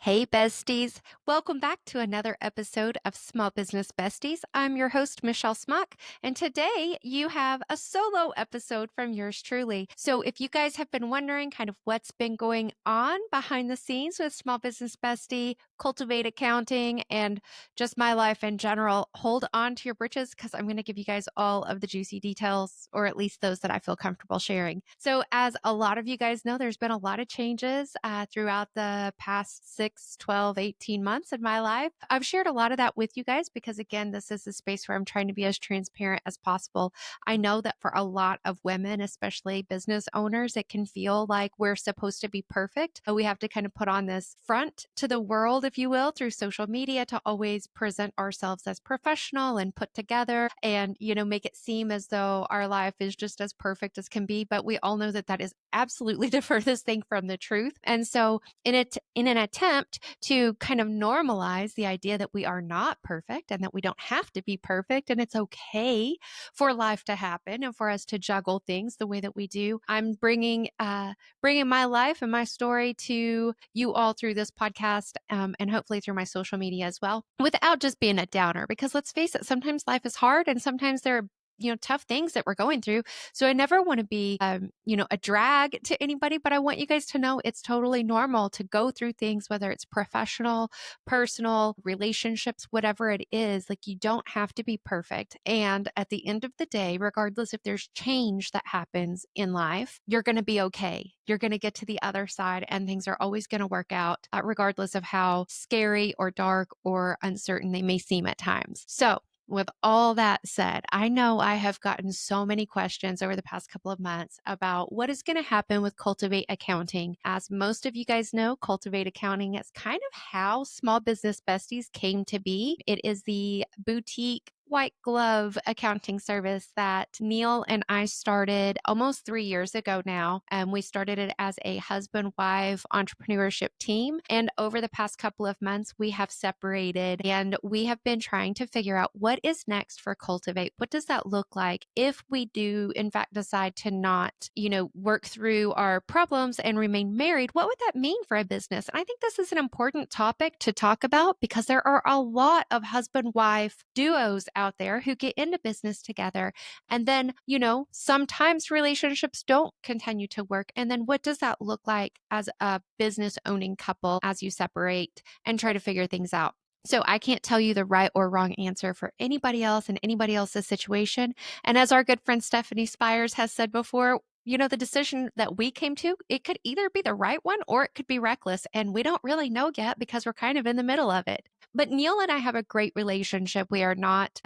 Hey, besties. Welcome back to another episode of Small Business Besties. I'm your host, Michelle Smock, and today you have a solo episode from yours truly. So, if you guys have been wondering kind of what's been going on behind the scenes with Small Business Bestie, Cultivate Accounting, and just my life in general, hold on to your britches because I'm going to give you guys all of the juicy details, or at least those that I feel comfortable sharing. So, as a lot of you guys know, there's been a lot of changes throughout the past 6, 12, 18 months of my life. I've shared a lot of that with you guys because, again, this is a space where I'm trying to be as transparent as possible. I know that for a lot of women, especially business owners, it can feel like we're supposed to be perfect. We have to kind of put on this front to the world, if you will, through social media to always present ourselves as professional and put together and, make it seem as though our life is just as perfect as can be. But we all know that that is absolutely the furthest thing from the truth. And so in an attempt to kind of normalize the idea that we are not perfect and that we don't have to be perfect and it's okay for life to happen and for us to juggle things the way that we do, I'm bringing my life and my story to you all through this podcast, and hopefully through my social media as well, without just being a downer. Because let's face it, sometimes life is hard and sometimes there are tough things that we're going through. So I never want to be, a drag to anybody, but I want you guys to know it's totally normal to go through things, whether it's professional, personal, relationships, whatever it is. Like, you don't have to be perfect. And at the end of the day, regardless if there's change that happens in life, you're going to be okay. You're going to get to the other side and things are always going to work out, regardless of how scary or dark or uncertain they may seem at times. So, with all that said, I know I have gotten so many questions over the past couple of months about what is going to happen with Cultivate Accounting. As most of you guys know, Cultivate Accounting is kind of how Small Business Besties came to be. It is the boutique white glove accounting service that Neil and I started almost 3 years ago now. And we started it as a husband-wife entrepreneurship team. And over the past couple of months, we have separated and we have been trying to figure out what is next for Cultivate. What does that look like if we do, in fact, decide to not, work through our problems and remain married? What would that mean for a business? And I think this is an important topic to talk about because there are a lot of husband-wife duos out there who get into business together. And then, sometimes relationships don't continue to work. And then what does that look like as a business owning couple as you separate and try to figure things out? So I can't tell you the right or wrong answer for anybody else in anybody else's situation. And as our good friend Stephanie Spires has said before, the decision that we came to, it could either be the right one or it could be reckless. And we don't really know yet because we're kind of in the middle of it. But Neil and I have a great relationship. We are not,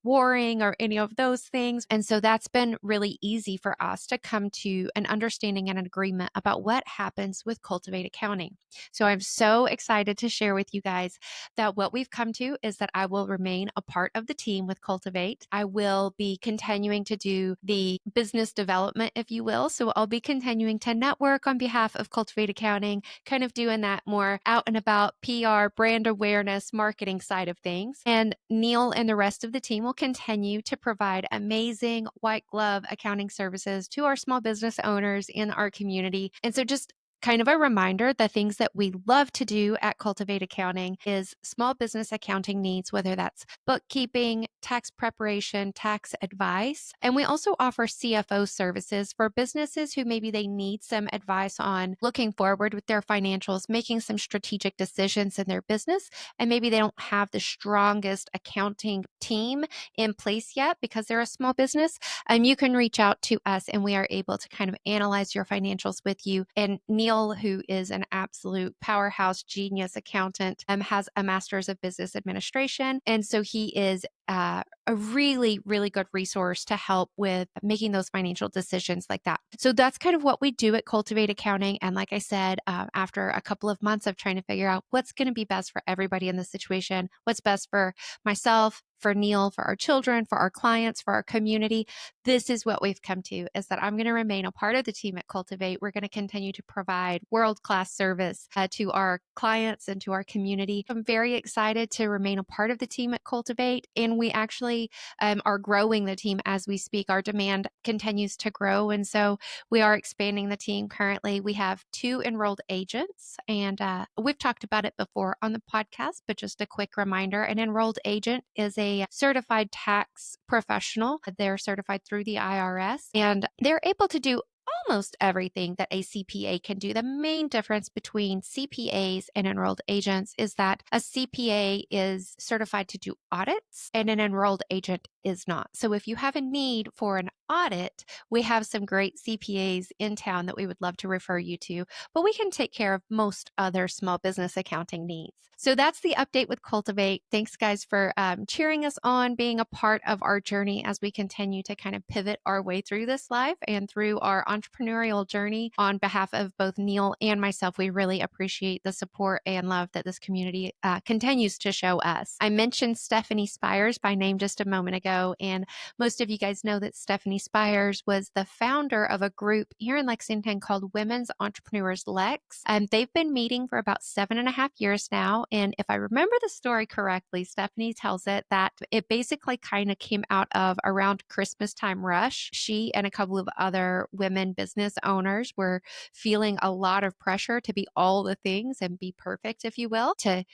warring or any of those things. And so that's been really easy for us to come to an understanding and an agreement about what happens with Cultivate Accounting. So I'm so excited to share with you guys that what we've come to is that I will remain a part of the team with Cultivate. I will be continuing to do the business development, if you will. So I'll be continuing to network on behalf of Cultivate Accounting, kind of doing that more out and about PR, brand awareness, marketing side of things. And Neil and the rest of the team will continue to provide amazing white glove accounting services to our small business owners in our community. And so just kind of a reminder, the things that we love to do at Cultivate Accounting is small business accounting needs, whether that's bookkeeping, tax preparation, tax advice. And we also offer CFO services for businesses who maybe they need some advice on looking forward with their financials, making some strategic decisions in their business. And maybe they don't have the strongest accounting team in place yet because they're a small business. You can reach out to us and we are able to kind of analyze your financials with you. And Neil, who is an absolute powerhouse genius accountant, has a master's of business administration. And so he is a really, really good resource to help with making those financial decisions like that. So that's kind of what we do at Cultivate Accounting. And like I said, after a couple of months of trying to figure out what's going to be best for everybody in this situation, what's best for myself, for Neil, for our children, for our clients, for our community, this is what we've come to, is that I'm going to remain a part of the team at Cultivate. We're going to continue to provide world-class service to our clients and to our community. I'm very excited to remain a part of the team at Cultivate, and we actually are growing the team as we speak. Our demand continues to grow, and so we are expanding the team. Currently, we have 2 enrolled agents, and we've talked about it before on the podcast, but just a quick reminder, an enrolled agent is a certified tax professional. They're certified through the IRS, and they're able to do almost everything that a CPA can do. The main difference between CPAs and enrolled agents is that a CPA is certified to do audits and an enrolled agent is not. So if you have a need for an audit, we have some great CPAs in town that we would love to refer you to, but we can take care of most other small business accounting needs. So that's the update with Cultivate. Thanks, guys, for cheering us on, being a part of our journey as we continue to kind of pivot our way through this life and through our entrepreneurial journey. On behalf of both Neil and myself, we really appreciate the support and love that this community continues to show us. I mentioned Stephanie Spires by name just a moment ago, and most of you guys know that Stephanie Spires was the founder of a group here in Lexington called Women's Entrepreneurs Lex. They've been meeting for about 7.5 years now. And if I remember the story correctly, Stephanie tells it that it basically kind of came out of around Christmas time rush. She and a couple of other women business owners were feeling a lot of pressure to be all the things and be perfect, if you will, to,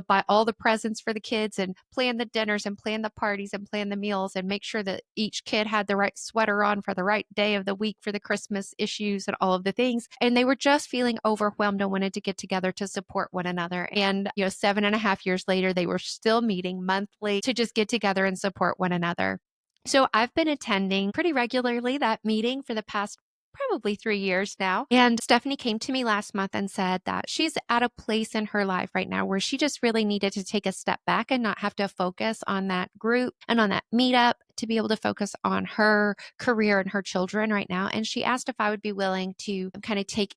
buy all the presents for the kids and plan the dinners and plan the parties and plan the meals and make sure that each kid had the right sweater on for the right day of the week for the Christmas issues and all of the things. And they were just feeling overwhelmed and wanted to get together to support one another. And, 7.5 years later, they were still meeting monthly to just get together and support one another. So I've been attending pretty regularly that meeting for the past probably 3 years now. And Stephanie came to me last month and said that she's at a place in her life right now where she just really needed to take a step back and not have to focus on that group and on that meetup, to be able to focus on her career and her children right now. And she asked if I would be willing to kind of take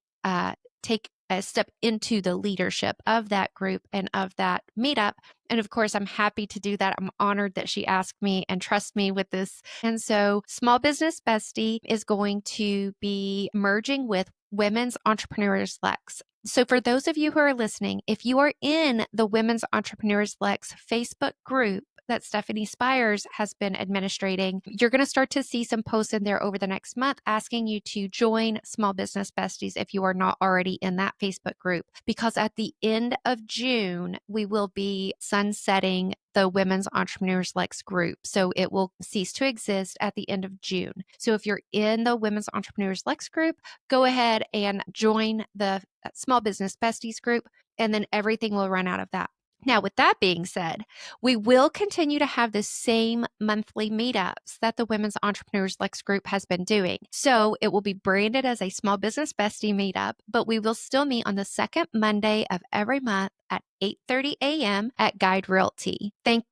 a step into the leadership of that group and of that meetup. And of course, I'm happy to do that. I'm honored that she asked me and trusts me with this. And so Small Business Bestie is going to be merging with Women's Entrepreneurs Lex. So for those of you who are listening, if you are in the Women's Entrepreneurs Lex Facebook group that Stephanie Spires has been administrating, you're going to start to see some posts in there over the next month asking you to join Small Business Besties if you are not already in that Facebook group. Because at the end of June, we will be sunsetting the Women's Entrepreneurs Lex group. So it will cease to exist at the end of June. So if you're in the Women's Entrepreneurs Lex group, go ahead and join the Small Business Besties group, and then everything will run out of that. Now, with that being said, we will continue to have the same monthly meetups that the Women's Entrepreneurs Lex group has been doing. So it will be branded as a Small Business Bestie meetup, but we will still meet on the second Monday of every month at 8:30 a.m. at Guide Realty. Thank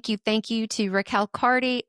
you to Raquel Carter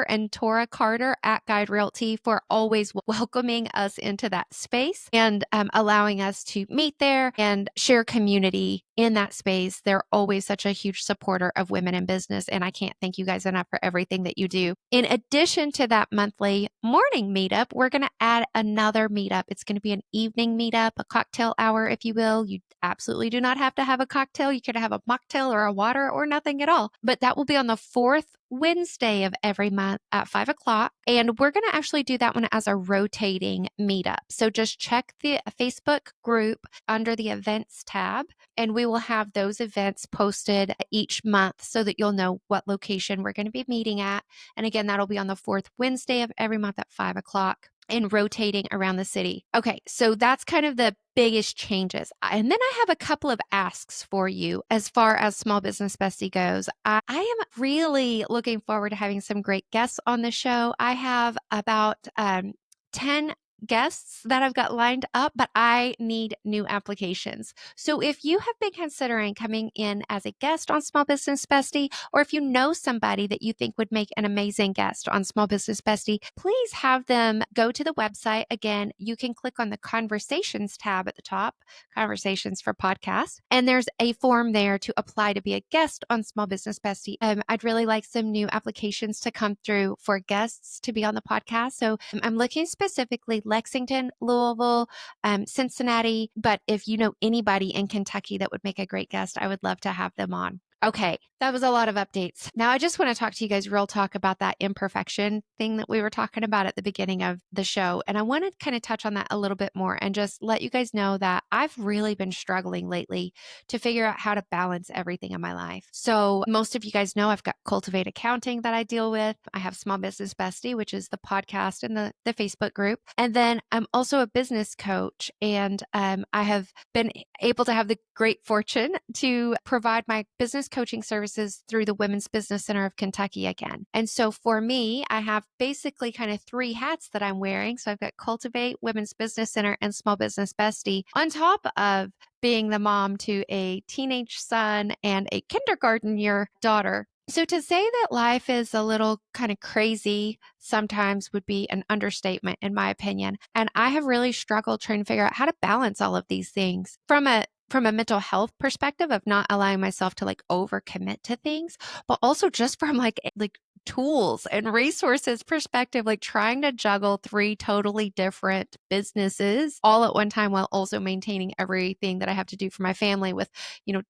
and Tora Carter at Guide Realty for always welcoming us into that space and allowing us to meet there and share community in that space. They're always such a huge supporter of women in business, and I can't thank you guys enough for everything that you do. In addition to that monthly morning meetup, we're going to add another meetup. It's going to be an evening meetup, a cocktail hour, if you will. You absolutely do not have to have a cocktail. You could have a mocktail or a water or nothing at all. But that will be on the fourth Wednesday of every month at 5 o'clock. And we're going to actually do that one as a rotating meetup. So just check the Facebook group under the events tab, and we will have those events posted each month so that you'll know what location we're going to be meeting at. And again, that'll be on the fourth Wednesday of every month at 5 o'clock and rotating around the city. Okay, so that's kind of the biggest changes. And then I have a couple of asks for you as far as Small Business Bestie goes. I am really looking forward to having some great guests on the show. I have about 10 guests that I've got lined up, but I need new applications. So if you have been considering coming in as a guest on Small Business Bestie, or if you know somebody that you think would make an amazing guest on Small Business Bestie, please have them go to the website. Again, you can click on the Conversations tab at the top, Conversations for Podcasts, and there's a form there to apply to be a guest on Small Business Bestie. I'd really like some new applications to come through for guests to be on the podcast. So I'm looking specifically Lexington, Louisville, Cincinnati. But if you know anybody in Kentucky that would make a great guest, I would love to have them on. Okay, that was a lot of updates. Now I just want to talk to you guys real talk about that imperfection thing that we were talking about at the beginning of the show. And I want to kind of touch on that a little bit more and just let you guys know that I've really been struggling lately to figure out how to balance everything in my life. So most of you guys know I've got Cultivate Accounting that I deal with. I have Small Business Bestie, which is the podcast and the Facebook group. And then I'm also a business coach, and I have been able to have the great fortune to provide my business coaching services through the Women's Business Center of Kentucky again. And so for me, I have basically kind of 3 hats that I'm wearing. So I've got Cultivate, Women's Business Center, and Small Business Bestie, on top of being the mom to a teenage son and a kindergarten year daughter. So to say that life is a little kind of crazy sometimes would be an understatement, in my opinion. And I have really struggled trying to figure out how to balance all of these things from a mental health perspective of not allowing myself to like overcommit to things, but also just from like tools and resources perspective, like trying to juggle 3 totally different businesses all at one time while also maintaining everything that I have to do for my family with,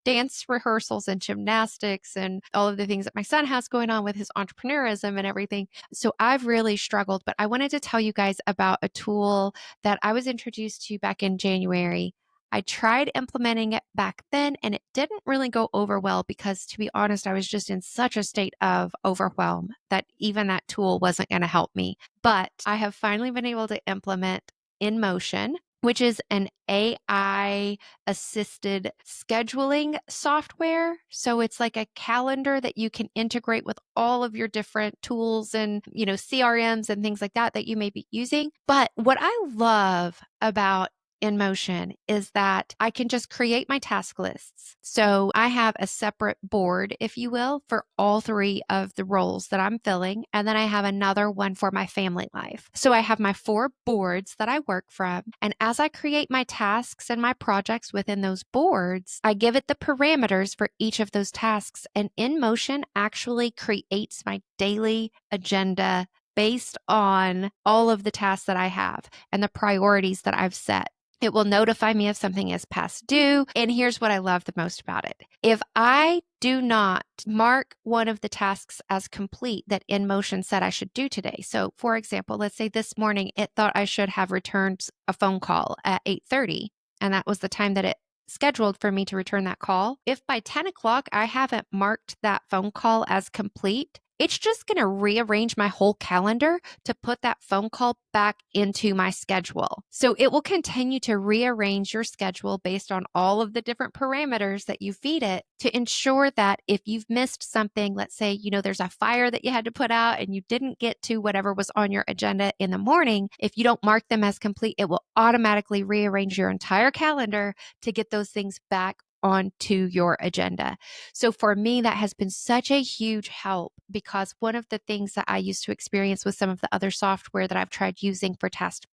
dance rehearsals and gymnastics and all of the things that my son has going on with his entrepreneurism and everything. So I've really struggled, but I wanted to tell you guys about a tool that I was introduced to back in January. I tried implementing it back then and it didn't really go over well because, to be honest, I was just in such a state of overwhelm that even that tool wasn't going to help me. But I have finally been able to implement InMotion, which is an AI assisted scheduling software. So it's like a calendar that you can integrate with all of your different tools and, CRMs and things like that you may be using. But what I love about InMotion is that I can just create my task lists. So I have a separate board, if you will, for all 3 of the roles that I'm filling. And then I have another one for my family life. So I have my 4 boards that I work from. And as I create my tasks and my projects within those boards, I give it the parameters for each of those tasks. And InMotion actually creates my daily agenda based on all of the tasks that I have and the priorities that I've set. It will notify me if something is past due. And here's what I love the most about it. If I do not mark one of the tasks as complete that InMotion said I should do today. So for example, let's say this morning it thought I should have returned a phone call at 8:30, and that was the time that it scheduled for me to return that call. If by 10 o'clock I haven't marked that phone call as complete, it's just going to rearrange my whole calendar to put that phone call back into my schedule. So it will continue to rearrange your schedule based on all of the different parameters that you feed it to ensure that if you've missed something, let's say, there's a fire that you had to put out and you didn't get to whatever was on your agenda in the morning, if you don't mark them as complete, it will automatically rearrange your entire calendar to get those things back onto your agenda. So for me, that has been such a huge help because one of the things that I used to experience with some of the other software that I've tried using for task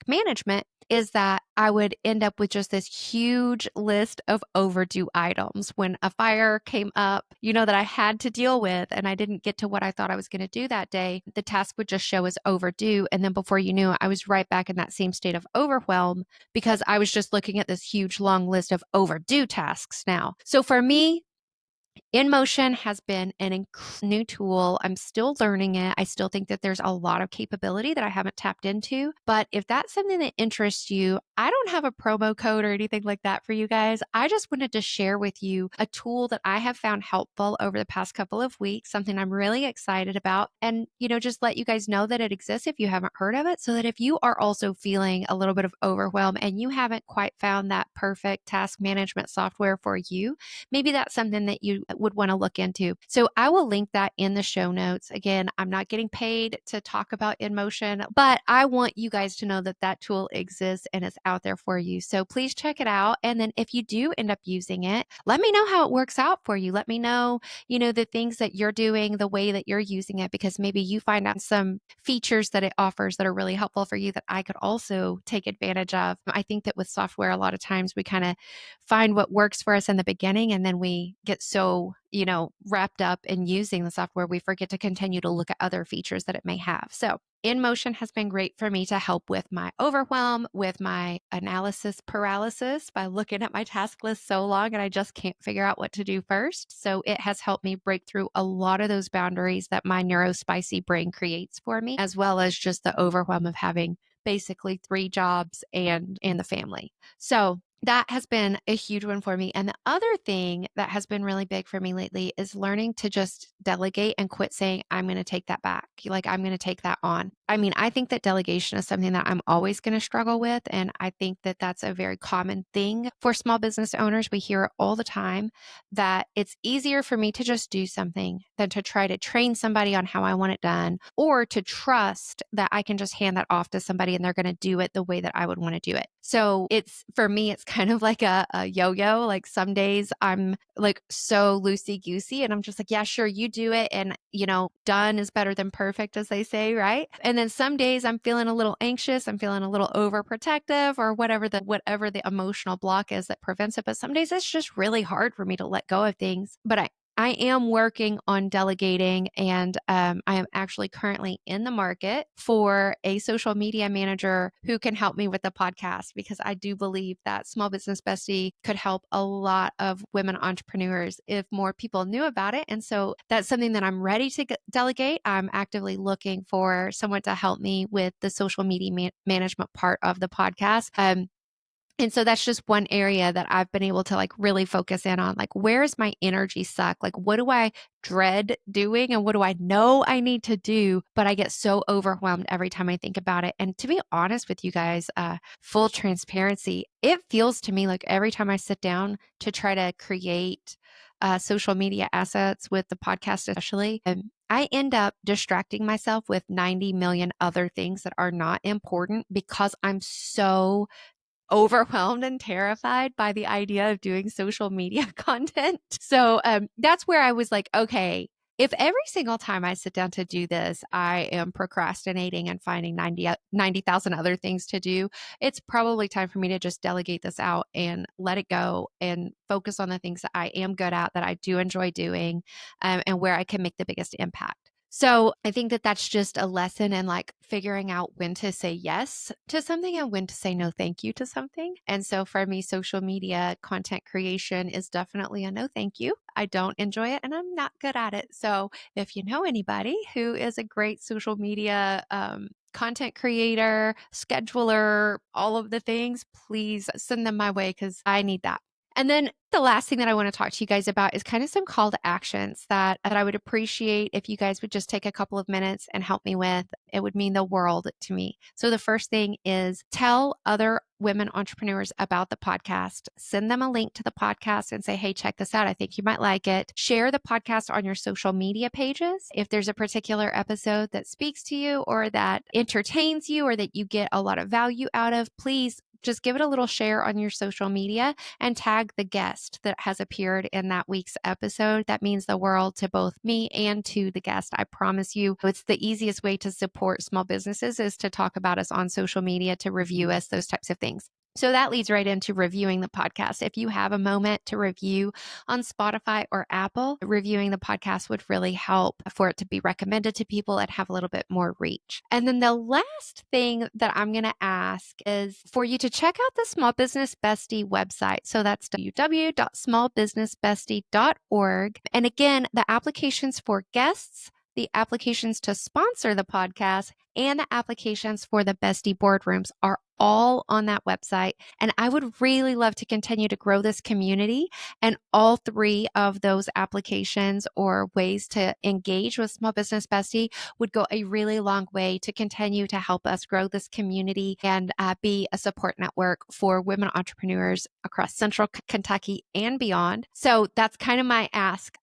management is that I would end up with just this huge list of overdue items. When a fire came up, that I had to deal with and I didn't get to what I thought I was going to do that day, the task would just show as overdue. And then before you knew it, I was right back in that same state of overwhelm because I was just looking at this huge long list of overdue tasks now. So for me, InMotion has been a new tool. I'm still learning it. I still think that there's a lot of capability that I haven't tapped into. But if that's something that interests you, I don't have a promo code or anything like that for you guys. I just wanted to share with you a tool that I have found helpful over the past couple of weeks, something I'm really excited about. And, just let you guys know that it exists if you haven't heard of it, so that if you are also feeling a little bit of overwhelm and you haven't quite found that perfect task management software for you, maybe that's something that you would want to look into. So I will link that in the show notes. Again, I'm not getting paid to talk about InMotion, but I want you guys to know that that tool exists and it's out there for you. So please check it out. And then if you do end up using it, let me know how it works out for you. Let me know, the things that you're doing, the way that you're using it, because maybe you find out some features that it offers that are really helpful for you that I could also take advantage of. I think that with software, a lot of times we kind of find what works for us in the beginning, and then we get so, wrapped up in using the software, we forget to continue to look at other features that it may have. So InMotion has been great for me to help with my overwhelm, with my analysis paralysis by looking at my task list so long and I just can't figure out what to do first. So it has helped me break through a lot of those boundaries that my neurospicy brain creates for me, as well as just the overwhelm of having basically 3 jobs and the family. So that has been a huge one for me. And the other thing that has been really big for me lately is learning to just delegate and quit saying, I'm going to take that back. Like, I'm going to take that on. I mean, I think that delegation is something that I'm always going to struggle with. And I think that that's a very common thing for small business owners. We hear it all the time that it's easier for me to just do something than to try to train somebody on how I want it done, or to trust that I can just hand that off to somebody and they're going to do it the way that I would want to do it. So for me, it's kind of like a yo-yo. Like some days I'm like so loosey-goosey and I'm just like, yeah, sure, you do it. And, done is better than perfect, as they say, right? And then some days I'm feeling a little anxious, I'm feeling a little overprotective, or whatever the emotional block is that prevents it. But some days it's just really hard for me to let go of things. But I am working on delegating, and I am actually currently in the market for a social media manager who can help me with the podcast, because I do believe that Small Business Bestie could help a lot of women entrepreneurs if more people knew about it. And so that's something that I'm ready to delegate. I'm actively looking for someone to help me with the social media management part of the podcast. And so that's just one area that I've been able to like really focus in on, like, where's my energy suck? Like, what do I dread doing and what do I know I need to do? But I get so overwhelmed every time I think about it. And to be honest with you guys, full transparency, it feels to me like every time I sit down to try to create social media assets with the podcast, especially, I end up distracting myself with 90 million other things that are not important because I'm so overwhelmed and terrified by the idea of doing social media content. So that's where I was like, okay, if every single time I sit down to do this, I am procrastinating and finding 90,000 other things to do, it's probably time for me to just delegate this out and let it go and focus on the things that I am good at, that I do enjoy doing, and where I can make the biggest impact. So I think that that's just a lesson in like figuring out when to say yes to something and when to say no thank you to something. And so for me, social media content creation is definitely a no thank you. I don't enjoy it and I'm not good at it. So if you know anybody who is a great social media content creator, scheduler, all of the things, please send them my way because I need that. And then the last thing that I want to talk to you guys about is kind of some call to actions that I would appreciate if you guys would just take a couple of minutes and help me with. It would mean the world to me. So the first thing is tell other women entrepreneurs about the podcast. Send them a link to the podcast and say, hey, check this out. I think you might like it. Share the podcast on your social media pages. If there's a particular episode that speaks to you or that entertains you or that you get a lot of value out of, please just give it a little share on your social media and tag the guest that has appeared in that week's episode. That means the world to both me and to the guest. I promise you, it's the easiest way to support small businesses is to talk about us on social media, to review us, those types of things. So that leads right into reviewing the podcast. If you have a moment to review on Spotify or Apple, reviewing the podcast would really help for it to be recommended to people and have a little bit more reach. And then the last thing that I'm going to ask is for you to check out the Small Business Bestie website. So that's www.smallbusinessbestie.org. And again, the applications for guests, the applications to sponsor the podcast, and the applications for the Bestie boardrooms are all on that website. And I would really love to continue to grow this community. And all three of those applications or ways to engage with Small Business Bestie would go a really long way to continue to help us grow this community and be a support network for women entrepreneurs across Central Kentucky and beyond. So that's kind of my ask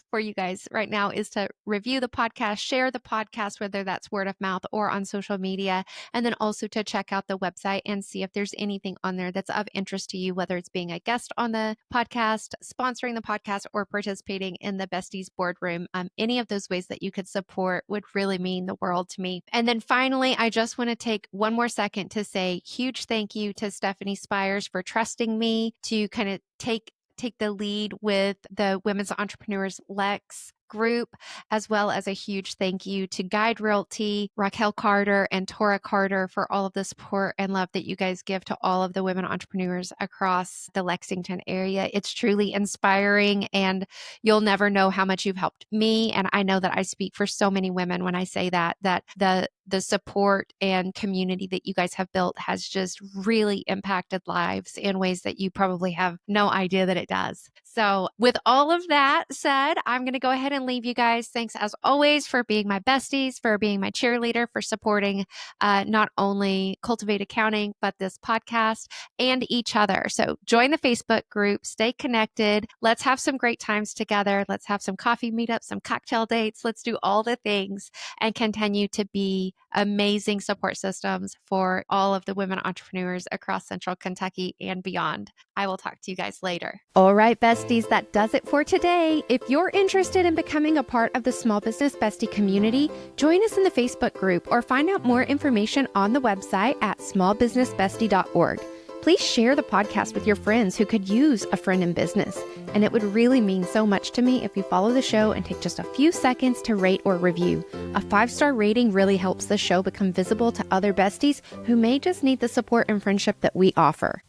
for you guys right now is to review the podcast, share the podcast, whether that's word of mouth or on social media, and then also to check out the website and see if there's anything on there that's of interest to you, whether it's being a guest on the podcast, sponsoring the podcast, or participating in the Besties Boardroom. Any of those ways that you could support would really mean the world to me. And then finally, I just want to take one more second to say huge thank you to Stephanie Spires for trusting me to kind of take the lead with the Women's Entrepreneurs Lex group, as well as a huge thank you to Guide Realty, Raquel Carter, and Tora Carter for all of the support and love that you guys give to all of the women entrepreneurs across the Lexington area. It's truly inspiring, and you'll never know how much you've helped me. And I know that I speak for so many women when I say that the support and community that you guys have built has just really impacted lives in ways that you probably have no idea that it does. So with all of that said, I'm going to go ahead and leave you guys. Thanks as always for being my besties, for being my cheerleader, for supporting not only Cultivate Accounting, but this podcast and each other. So join the Facebook group, stay connected. Let's have some great times together. Let's have some coffee meetups, some cocktail dates. Let's do all the things and continue to be amazing support systems for all of the women entrepreneurs across Central Kentucky and beyond. I will talk to you guys later. All right, besties, that does it for today. If you're interested in becoming a part of the Small Business Bestie community, join us in the Facebook group or find out more information on the website at smallbusinessbestie.org. Please share the podcast with your friends who could use a friend in business. And it would really mean so much to me if you follow the show and take just a few seconds to rate or review. A 5-star rating really helps the show become visible to other besties who may just need the support and friendship that we offer.